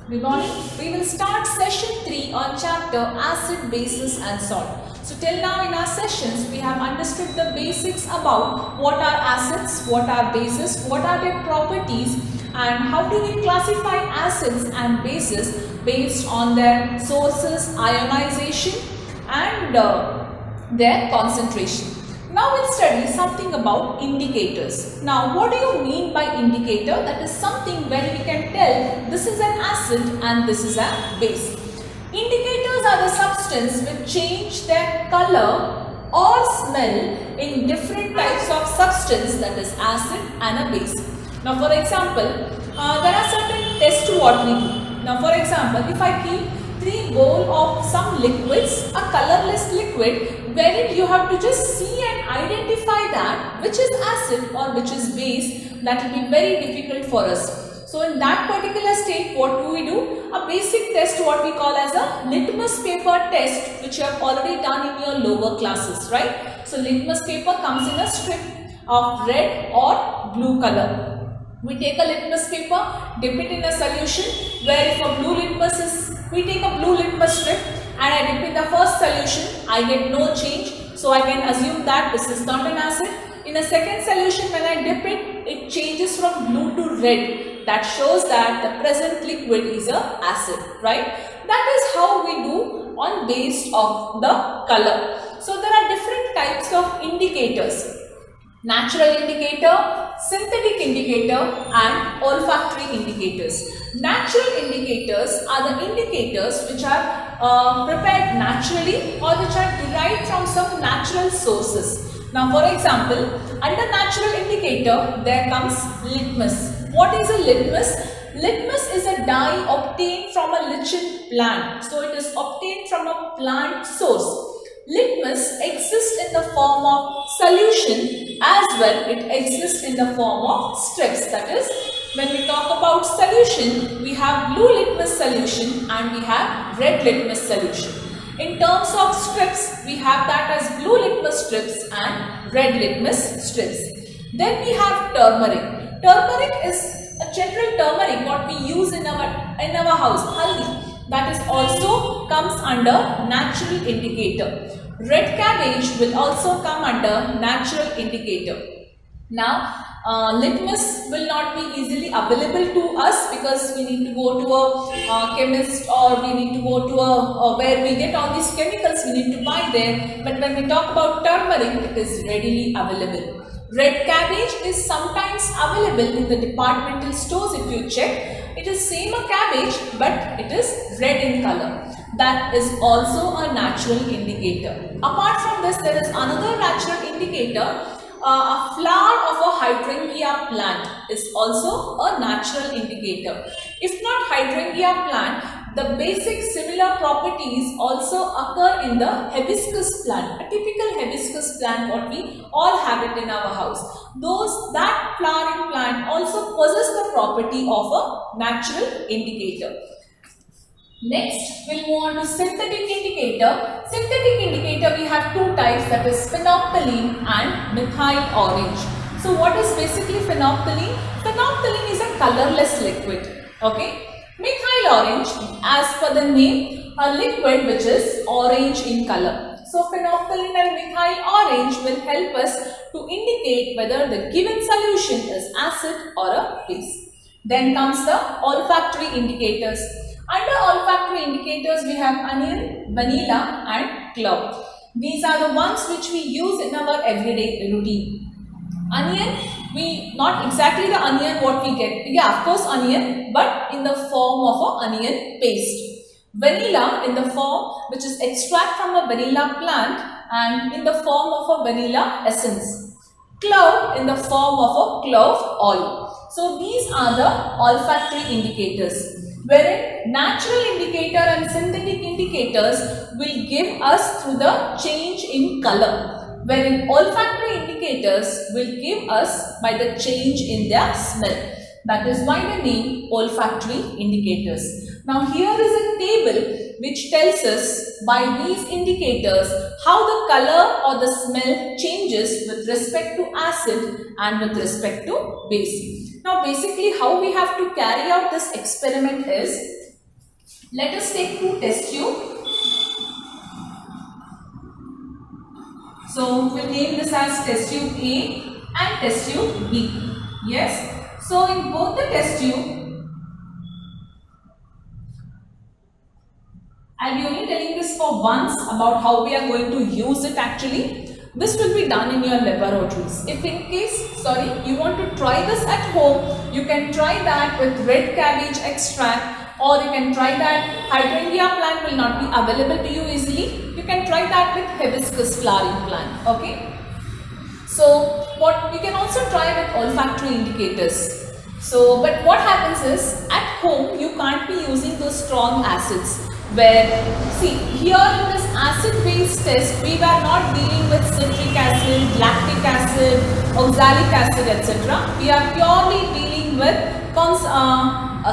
Good morning. We will start session 3 on chapter acid, bases and salt. So till now in our sessions we have understood the basics about what are acids, what are bases, what are their properties and how do we classify acids and bases based on their sources, ionization and their concentration. Now we'll study something about indicators. Now what do you mean by indicator? That is something where we can tell this is an acid and this is a base. Indicators are the substance which change their color or smell in different types of substance, that is acid and a base. Now for example, there are certain tests what we do. Now for example, if I keep 3 bowls of some liquids, a colorless liquid, wherein you have to just see and identify that which is acid or which is base, that will be very difficult for us. So in that particular state, what do we do? A basic test what we call as a litmus paper test, which you have already done in your lower classes, right? So litmus paper comes in a strip of red or blue color. We take a litmus paper, dip it in a solution, where if a blue litmus is, we take a blue litmus strip and I dip in the first solution, I get no change. So I can assume that this is not an acid. In a second solution, when I dip it, it changes from blue to red. That shows that the present liquid is a acid, right? That is how we do on base of the color. So there are different types of indicators. Natural indicator, synthetic indicator and olfactory indicators. Natural indicators are the indicators which are prepared naturally or which are derived from some natural sources. Now for example, under natural indicator there comes litmus. What is a litmus? Litmus is a dye obtained from a lichen plant. So it is obtained from a plant source. Litmus exists in the form of solution as well. It exists in the form of strips. That is, when we talk about solution, we have blue litmus solution and we have red litmus solution. In terms of strips, we have that as blue litmus strips and red litmus strips. Then we have turmeric. Turmeric is a general turmeric what we use in our house, haldi. That is also comes under natural indicator. Red cabbage will also come under natural indicator. Now, litmus will not be easily available to us because we need to go to a chemist or we need to go to where we get all these chemicals, we need to buy there. But when we talk about turmeric, it is readily available. Red cabbage is sometimes available in the departmental stores if you check. It is same a cabbage but it is red in color. That is also a natural indicator. Apart from this, there is another natural indicator. A flower of a hydrangea plant is also a natural indicator. If not hydrangea plant, the basic similar properties also occur in the hibiscus plant, a typical hibiscus plant what we all have it in our house. That flowering plant also possess the property of a natural indicator. Next, we'll move on to synthetic indicator. Synthetic indicator, we have 2 types, that is phenolphthalein and methyl orange. So what is basically phenolphthalein? Phenolphthalein is a colorless liquid. Okay. Methyl orange, as per the name, a liquid which is orange in color. So phenolphthalein and methyl orange will help us to indicate whether the given solution is acid or a base. Then comes the olfactory indicators. Under olfactory indicators, we have onion, vanilla and clove. These are the ones which we use in our everyday routine. Onion, not exactly the onion what we get. Yeah, of course onion, but in the form of an onion paste. Vanilla in the form which is extract from a vanilla plant and in the form of a vanilla essence. Clove in the form of a clove oil. So these are the olfactory indicators, wherein natural indicator and synthetic indicators will give us through the change in color, wherein olfactory indicators will give us by the change in their smell. That is why the name olfactory indicators. Now here is a table which tells us by these indicators how the color or the smell changes with respect to acid and with respect to base. Now basically how we have to carry out this experiment is, Let us take two test tube. So we'll name this as test tube A and test tube B. Yes. So in both the test tube, I'll be only telling this for once about how we are going to use it actually. This will be done in your laboratories. If in case, you want to try this at home, you can try that with red cabbage extract, or you can try that. Hydrangea plant will not be available to you easily. You can try that with hibiscus flowering plant. Okay. So what we can also try with olfactory indicators. So, but what happens is at home you can't be using those strong acids. Where, see, here in this acid-base test, we were not dealing with citric acid, lactic acid, oxalic acid, etc. We are purely dealing with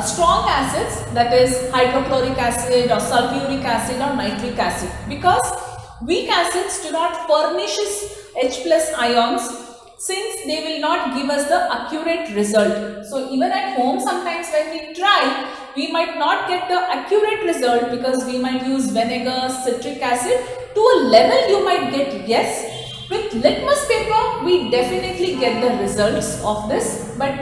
strong acids, that is hydrochloric acid or sulfuric acid or nitric acid. Because weak acids do not furnish H+ ions, since they will not give us the accurate result. So even at home, sometimes when we try, we might not get the accurate result because we might use vinegar, citric acid. To a level you might get yes. With litmus paper, we definitely get the results of this. But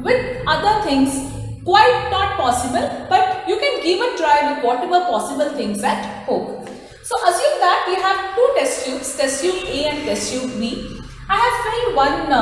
with other things, quite not possible. But you can give a try with whatever possible things at home. So assume that we have two test tubes, test tube A and test tube B. I have filled one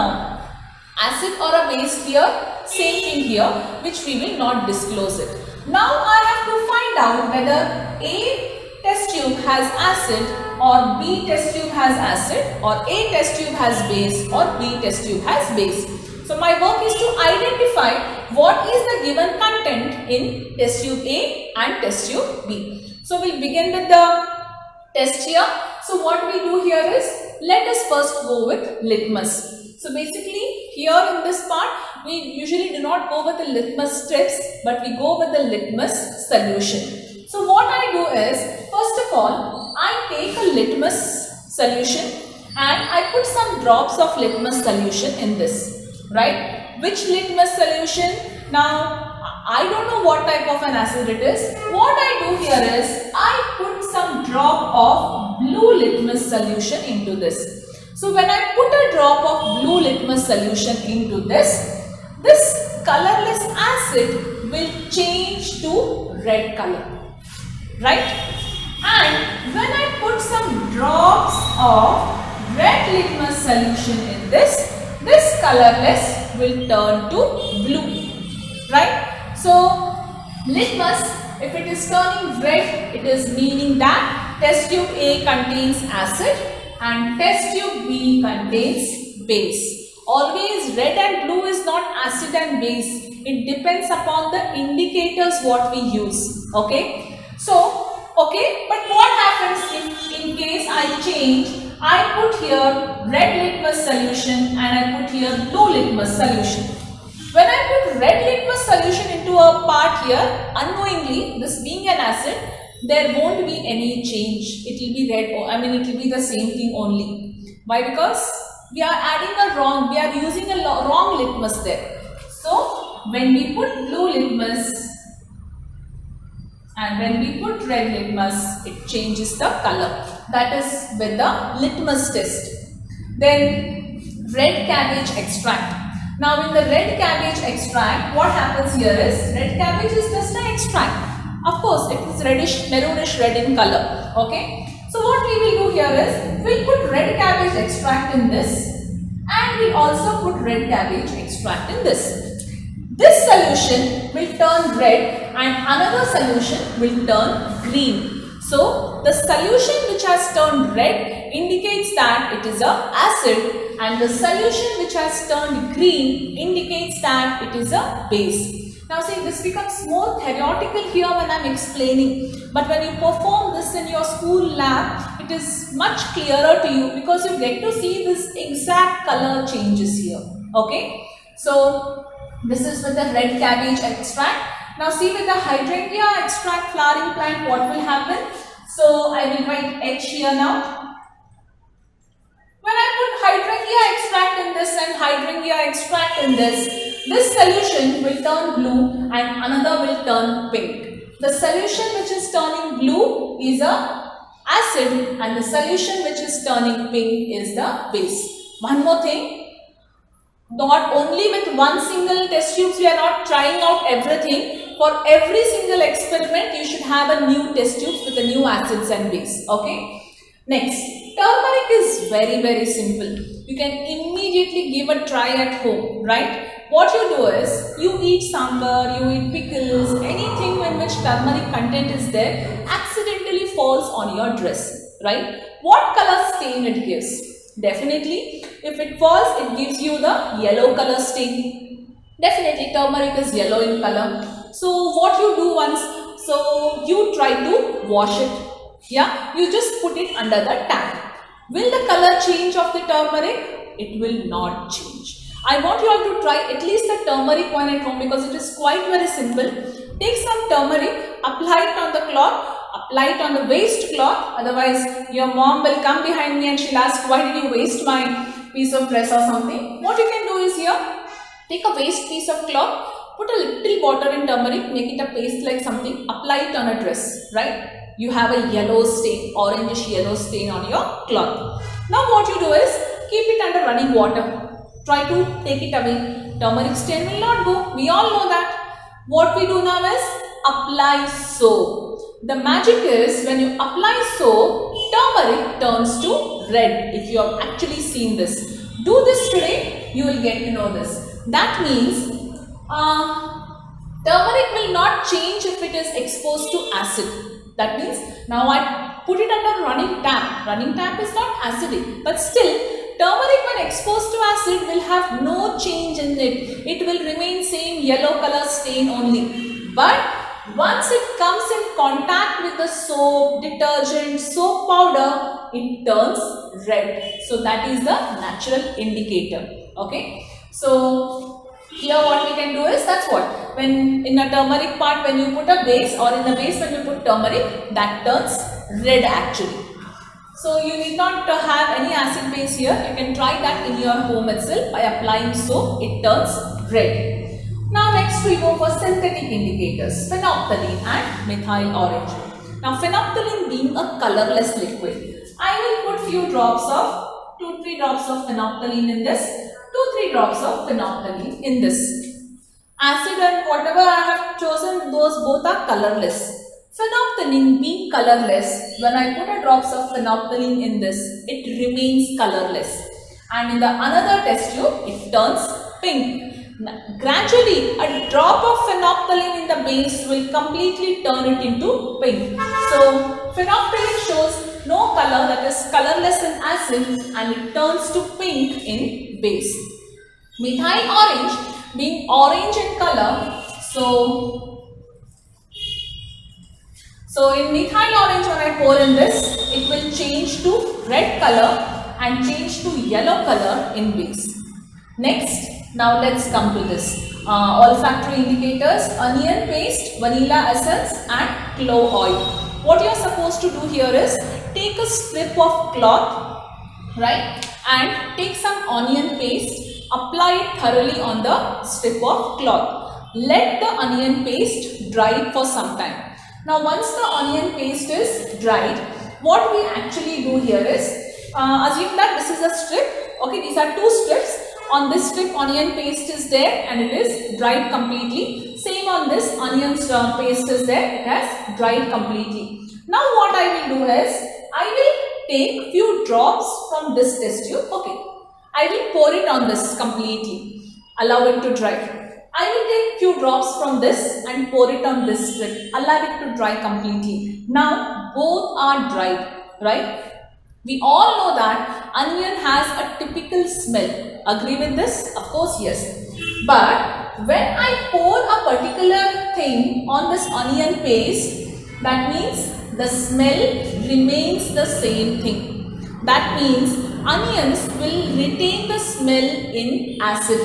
acid or a base here, same thing here, which we will not disclose it. Now I have to find out whether A test tube has acid or B test tube has acid, or A test tube has base or B test tube has base. So my work is to identify what is the given content in test tube A and test tube B. So we'll begin with the test here. So what we do here is, let us first go with litmus. So basically here in this part, we usually do not go with the litmus strips, but we go with the litmus solution. So what I do is, first of all, I take a litmus solution and I put some drops of litmus solution in this, right? Which litmus solution? Now, I don't know what type of an acid it is. What I do here is, I put some drop of blue litmus solution into this. So when I put a drop of blue litmus solution into this, this colorless acid will change to red color, right? And when I put some drops of red litmus solution in this, this colorless will turn to blue, right? So litmus, if it is turning red, it is meaning that test tube A contains acid and test tube B contains base. Always red and blue is not acid and base. It depends upon the indicators what we use. Okay. So, okay. But what happens if in case I change, I put here red litmus solution and I put here blue litmus solution. When I put red litmus solution into a part here, unknowingly, this being an acid, there won't be any change. It will be red, it will be the same thing only. Why? Because we are adding we are using a wrong litmus there. So, when we put blue litmus and when we put red litmus, it changes the color. That is with the litmus test. Then, red cabbage extract. Now in the red cabbage extract, what happens here is, red cabbage is just an extract. Of course, it is reddish, maroonish red in color. Okay. So what we will do here is, we'll put red cabbage extract in this and we'll also put red cabbage extract in this. This solution will turn red and another solution will turn green. So the solution which has turned red indicates that it is a acid, and the solution which has turned green indicates that it is a base. Now see, this becomes more theoretical here when I am explaining, but when you perform this in your school lab, it is much clearer to you because you get to see this exact color changes here. Okay, so this is with the red cabbage extract. Now see, with the hydrangea extract flowering plant, what will happen? So I will write H here now. When I put hydrangea extract in this and hydrangea extract in this solution will turn blue and another will turn pink. The solution which is turning blue is a acid and the solution which is turning pink is the base. One more thing, not only with one single test tubes we are not trying out everything. For every single experiment you should have a new test tubes with the new acids and base. Okay. Next, turmeric is very simple. You can immediately give a try at home, right? What you do is, you eat sambar, you eat pickles, anything in which turmeric content is there, accidentally falls on your dress, right? What color stain it gives? Definitely, if it falls, it gives you the yellow color stain. Definitely, turmeric is yellow in color. So, what you do once, so you try to wash it. Yeah, you just put it under the tap. Will the color change of the turmeric? It will not change. I want you all to try at least the turmeric one at home because it is quite very simple. Take some turmeric, apply it on the cloth, apply it on the waste cloth. Otherwise, your mom will come behind me and she'll ask, why did you waste my piece of dress or something? What you can do is here, take a waste piece of cloth, put a little water in turmeric, make it a paste like something, apply it on a dress, right? You have a yellow stain, orangish yellow stain on your cloth. Now what you do is, keep it under running water. Try to take it away. Turmeric stain will not go. We all know that. What we do now is, apply soap. The magic is, when you apply soap, turmeric turns to red. If you have actually seen this. Do this today, you will get to know this. That means, turmeric will not change if it is exposed to acid. That means, now I put it under running tap. Running tap is not acidic, but still, turmeric when exposed to acid will have no change in it. It will remain same yellow color stain only. But once it comes in contact with the soap, detergent, soap powder, it turns red. So that is the natural indicator. Okay. So here what we can do is, that's what. When in a turmeric part, when you put a base, or in the base when you put turmeric, that turns red actually. So you need not have any acid base here. You can try that in your home itself by applying soap. It turns red. Now next we go for synthetic indicators, phenolphthalein and methyl orange. Now phenolphthalein being a colorless liquid, I will put few drops of 2-3 drops of phenolphthalein in this, 2-3 drops of phenolphthalein in this. Acid and whatever I have chosen, those both are colorless. Phenolphthalein being colorless, when I put a drops of phenolphthalein in this, it remains colorless. And in the another test tube, it turns pink. Gradually, a drop of phenolphthalein in the base will completely turn it into pink. So, phenolphthalein shows no color, that is colorless in acid, and it turns to pink in base. Methyl orange being orange in color, so in methyl orange when I pour in this, it will change to red color and change to yellow color in base. Next, now let's come to this. Olfactory indicators, onion paste, vanilla essence and clove oil. What you are supposed to do here is, take a strip of cloth, right, and take some onion paste, apply it thoroughly on the strip of cloth. Let the onion paste dry for some time. Now once the onion paste is dried, what we actually do here is, assume that this is a strip, okay, these are 2 strips. On this strip onion paste is there and it is dried completely. Same on this onion paste is there, it has dried completely. Now what I will do is, I will take few drops from this test tube, okay. I will pour it on this completely, allow it to dry. I will take few drops from this and pour it on this strip, allow it to dry completely. Now both are dried, right? We all know that onion has a typical smell. Agree with this? Of course, yes. But when I pour a particular thing on this onion paste, that means the smell remains the same thing. That means onions will retain the smell in acid.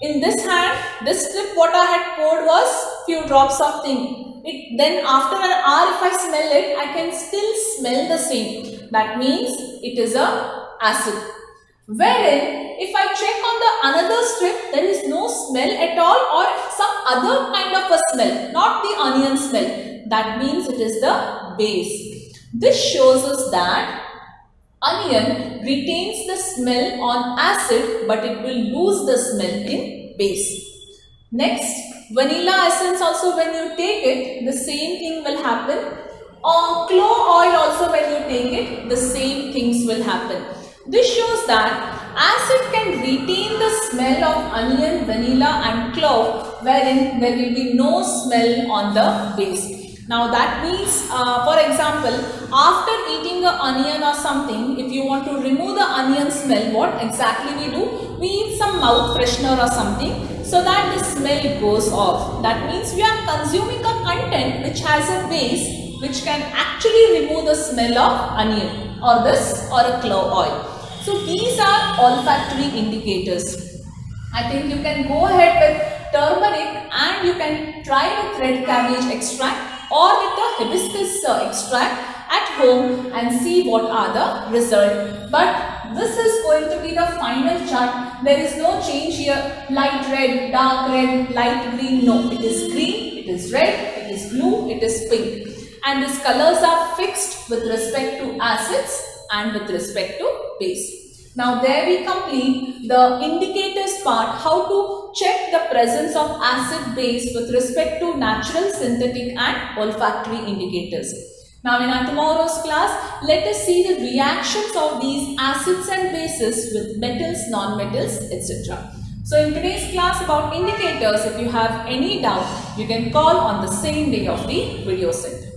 In this hand, this strip what I had poured was few drops of thing. Then after an hour if I smell it, I can still smell the same. That means it is a acid. Wherein if I check on the another strip, there is no smell at all or some other kind of a smell, not the onion smell. That means it is the base. This shows us that onion retains the smell on acid, but it will lose the smell in base. Next, vanilla essence also, when you take it, the same thing will happen. Or clove oil also, when you take it, the same things will happen. This shows that acid can retain the smell of onion, vanilla and clove, wherein there will be no smell on the base. Now that means, for example, after eating an onion or something, if you want to remove the onion smell, what exactly we do? We eat some mouth freshener or something so that the smell goes off. That means we are consuming a content which has a base which can actually remove the smell of onion or this or a clove oil. So these are olfactory indicators. I think you can go ahead with turmeric and you can try with red cabbage extract or with the hibiscus extract at home and see what are the results. But this is going to be the final chart. There is no change here. Light red, dark red, light green. No, it is green, it is red, it is blue, it is pink. And these colors are fixed with respect to acids and with respect to base. Now there we complete the indicators part, how to check the presence of acid base with respect to natural, synthetic and olfactory indicators. Now in our tomorrow's class, let us see the reactions of these acids and bases with metals, non-metals, etc. So in today's class about indicators, if you have any doubt, you can call on the same day of the video set.